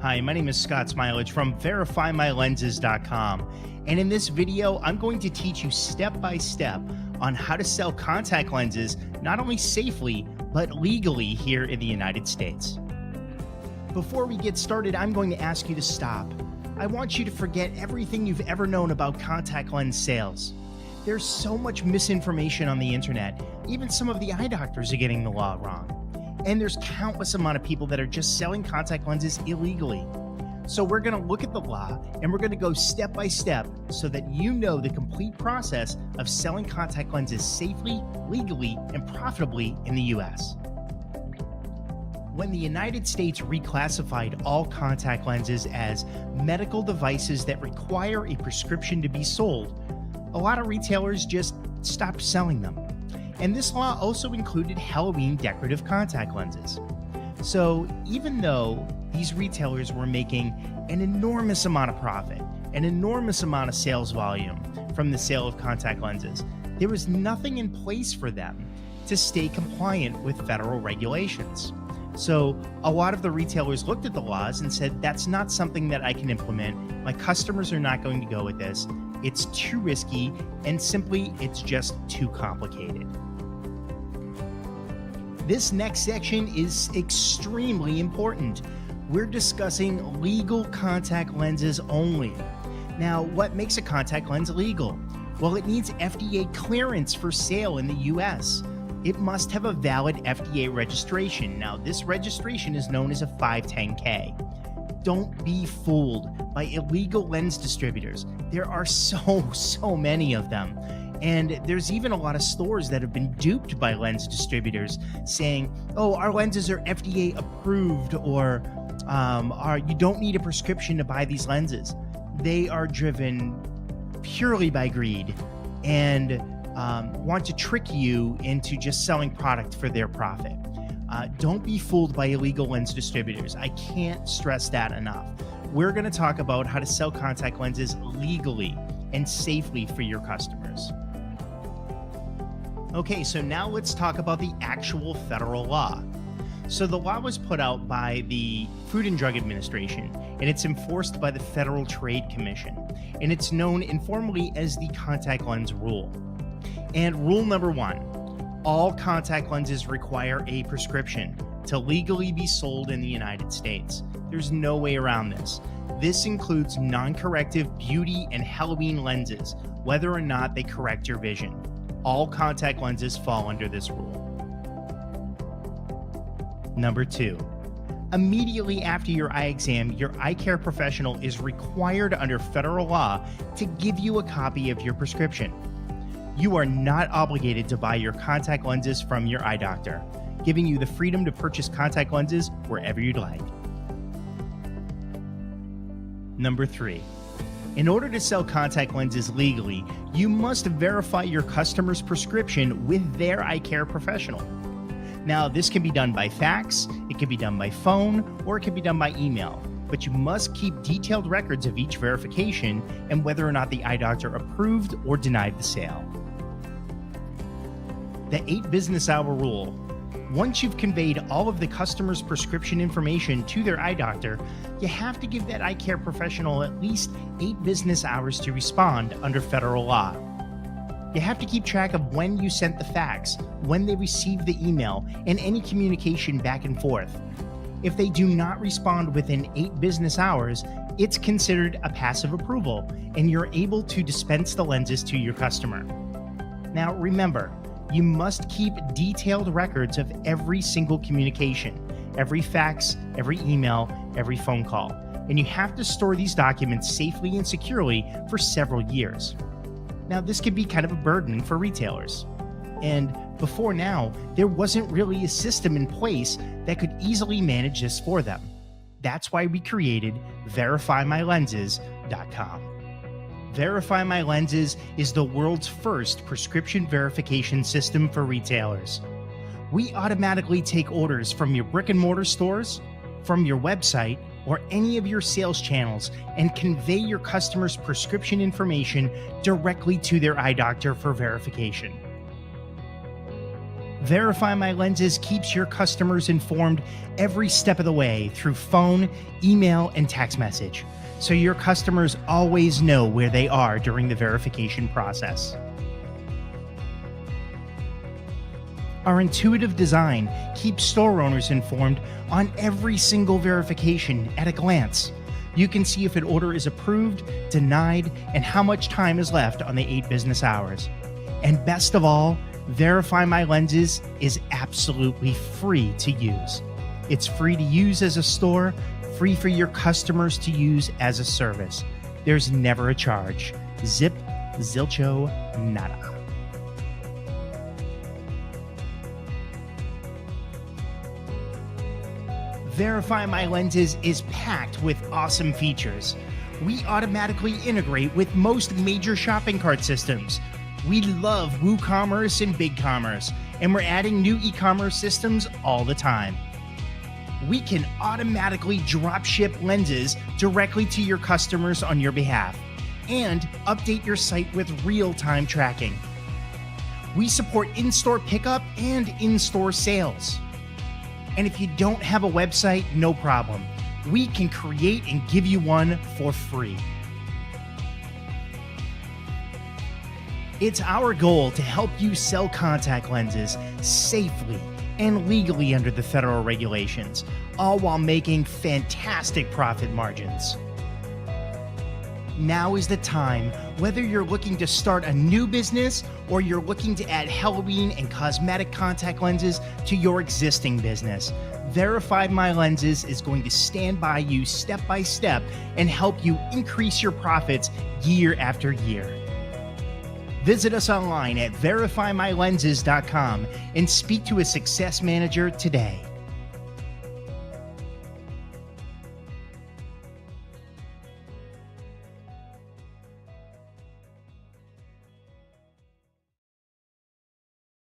Hi, my name is Scott Smilage from VerifyMyLenses.com, and in this video, I'm going to teach you step by step on how to sell contact lenses not only safely, but legally here in the United States. Before we get started, I'm going to ask you to stop. I want you to forget everything you've ever known about contact lens sales. There's so much misinformation on the internet. Even some of the eye doctors are getting the law wrong. And there's countless amount of people that are just selling contact lenses illegally. So we're going to look at the law and we're going to go step by step so that you know the complete process of selling contact lenses safely, legally, and profitably in the US. When the United States reclassified all contact lenses as medical devices that require a prescription to be sold, a lot of retailers just stopped selling them. And this law also included Halloween decorative contact lenses. So even though these retailers were making an enormous amount of profit, an enormous amount of sales volume from the sale of contact lenses, there was nothing in place for them to stay compliant with federal regulations. So a lot of the retailers looked at the laws and said, that's not something that I can implement. My customers are not going to go with this. It's too risky, and simply, it's just too complicated. This next section is extremely important. We're discussing legal contact lenses only. Now, what makes a contact lens legal? Well, it needs FDA clearance for sale in the US. It must have a valid FDA registration. Now, this registration is known as a 510K. Don't be fooled by illegal lens distributors. There are so many of them. And there's even a lot of stores that have been duped by lens distributors saying, oh, our lenses are FDA approved, or you don't need a prescription to buy these lenses. They are driven purely by greed and want to trick you into just selling product for their profit. Don't be fooled by illegal lens distributors. I can't stress that enough. We're going to talk about how to sell contact lenses legally and safely for your customers. Okay, so now let's talk about the actual federal law. So the law was put out by the Food and Drug Administration, and it's enforced by the Federal Trade Commission, and it's known informally as the contact lens rule. And rule number 1, all contact lenses require a prescription to legally be sold in the United States. There's no way around this. This includes non-corrective beauty and Halloween lenses, whether or not they correct your vision. All contact lenses fall under this rule. Number 2, immediately after your eye exam, your eye care professional is required under federal law to give you a copy of your prescription. You are not obligated to buy your contact lenses from your eye doctor, giving you the freedom to purchase contact lenses wherever you'd like. Number 3, in order to sell contact lenses legally, you must verify your customer's prescription with their eye care professional. Now, this can be done by fax, it can be done by phone, or it can be done by email, but you must keep detailed records of each verification and whether or not the eye doctor approved or denied the sale. The 8 business hour rule. Once you've conveyed all of the customer's prescription information to their eye doctor, you have to give that eye care professional at least 8 business hours to respond under federal law. You have to keep track of when you sent the fax, when they received the email, and any communication back and forth. If they do not respond within 8 business hours, it's considered a passive approval, and you're able to dispense the lenses to your customer. Now remember, you must keep detailed records of every single communication, every fax, every email, every phone call, and you have to store these documents safely and securely for several years. Now, this can be kind of a burden for retailers. And before now, there wasn't really a system in place that could easily manage this for them. That's why we created VerifyMyLenses.com. Verify My Lenses is the world's first prescription verification system for retailers. We automatically take orders from your brick and mortar stores, from your website, or any of your sales channels and convey your customers' prescription information directly to their eye doctor for verification. Verify My Lenses keeps your customers informed every step of the way through phone, email, and text message, so your customers always know where they are during the verification process. Our intuitive design keeps store owners informed on every single verification at a glance. You can see if an order is approved, denied, and how much time is left on the 8 business hours. And best of all, Verify My Lenses is absolutely free to use. It's free to use as a store, free for your customers to use as a service. There's never a charge. Zip, zilcho, nada. Verify My Lenses is packed with awesome features. We automatically integrate with most major shopping cart systems. We love WooCommerce and BigCommerce, and we're adding new e-commerce systems all the time. We can automatically drop ship lenses directly to your customers on your behalf and update your site with real-time tracking. We support in-store pickup and in-store sales. And if you don't have a website, no problem. We can create and give you one for free. It's our goal to help you sell contact lenses safely and legally under the federal regulations, all while making fantastic profit margins. Now is the time, whether you're looking to start a new business or you're looking to add Halloween and cosmetic contact lenses to your existing business. Verify My Lenses is going to stand by you step by step and help you increase your profits year after year. Visit us online at verifymylenses.com and speak to a success manager today.